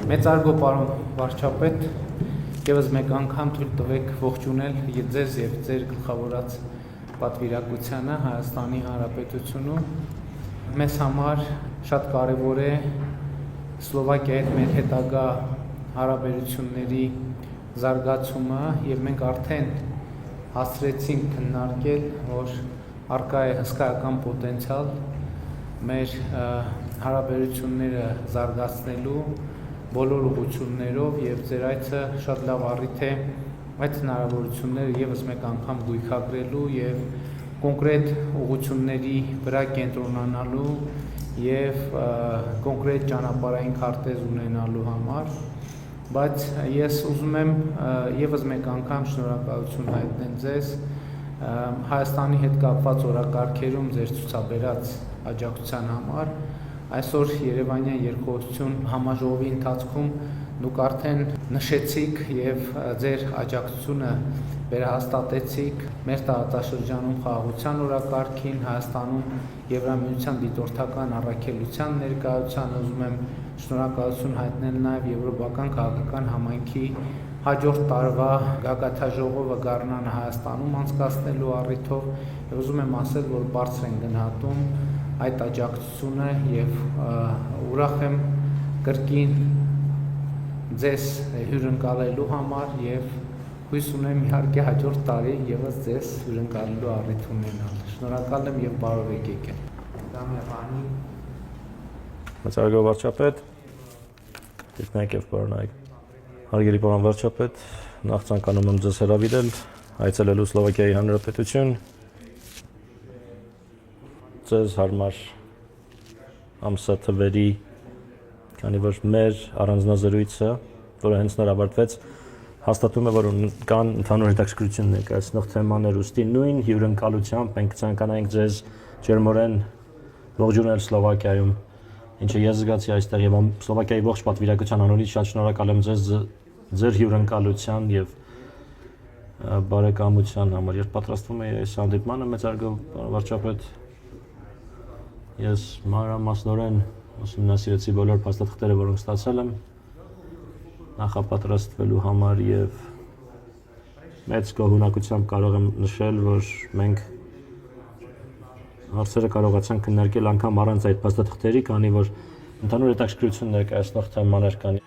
Մեծարգո պարոն վարչապետ, ևս մեկ անգամ թույլ տվեք ողջունել ձեզ եւ ձեր գլխավորած պատվիրակությանը Հայաստանի Հանրապետությունում։ Մեզ համար շատ կարևոր է Սլովակիայի հետ մեր հետագա հարաբերությունների զարգացումը եւ մենք արդեն հասցրեցինք քննարկել, որ առկա է հսկայական պոտենցիալ մեր հարաբերությունները զարգացնելու բոլոր ուղղություններով եւ ձեր այցը շատ լավ առիթ է այդ հնարավորությունները եւս մեկ անգամ գույքագրելու եւ կոնկրետ ուղղությունների վրա կենտրոնանալու եւ կոնկրետ ճանապարհային քարտեզ ունենալու համար, բայց ես ուզում եմ եւս մեկ անգամ շնորհակալություն հայտնել ձեզ Հայաստանի հետ կապված օրակարգերում ձեր ցուցաբերած աջակցության համար։ Այսօր Երևանյան երկխոսություն համաժողովի ընթացքում դուք արդեն նշեցիք եւ ձեր աջակցությունը վերահաստատեցիք մեր տարածաշրջանում խաղաղության օրակարգին, Հայաստանում Եվրամիության դիտորդական առաքելության ներկայության, ուզում եմ շնորհակալություն հայտնել նաեւ Եվրոպական քաղաքական համայնքի հաջորդ տարվա գագաթաժողովը Գառնանը Հայաստանում անցկացնելու առիթով եւ ուզում եմ ասել, որ բարձր են գնահատում այդ աջակցությունը եւ ուրախ եմ կրկին ձեզ հյուրընկալելու համար եւ հույս ունեմ իհարկե հաջորդ տարի եւս ձեզ հյուրընկալելու առիթ ունենալ։ Շնորհակալ եմ եւ բարով եք եկել։ Դամյանի Մեծարգո վարչապետ, դիտմեք եւ բարոնայք։ Հարգելի պարոն վարչապետ, նախ ցանկանում եմ ձեզ հրավիրել այցելելու Սլովակիայի Հանրապետություն ձեզ հարմար ամսաթվերի, քանի որ մեր առանձնազրույցը, որը հենց նոր ավարտվեց, հաստատում է, որ կան ընդհանուր հետաքրքրություն ներկայացնող թեմաներ, ուստի նույն հյուրընկալությամբ մենք ցանկանայինք ձեզ ջերմորեն ողջունել Սլովակիայում, ինչը ես զգացի այստեղ եւ Սլովակիայի ողջ պատվիրակության անունից շատ շնորհակալ եմ ձեզ ձեր հյուրընկալության եւ բարեկամության համար։ Երբ պատրաստվում էի այս հանդիպմանը, մեծարգո վարչապետ, ես մանրամասնորեն ուսումնասիրեցի բոլոր փաստաթղթերը, որոնք ստացել եմ նախապատրաստվելու համար եւ մեծ գոհունակությամբ կարող եմ նշել, որ մենք հարցերը կարողացանք քննարկել անգամ առանց այդ փաստաթղթերի, քանի որ ընդհանուր հետաքրքրություն ներկայացնող թեմաներ կան։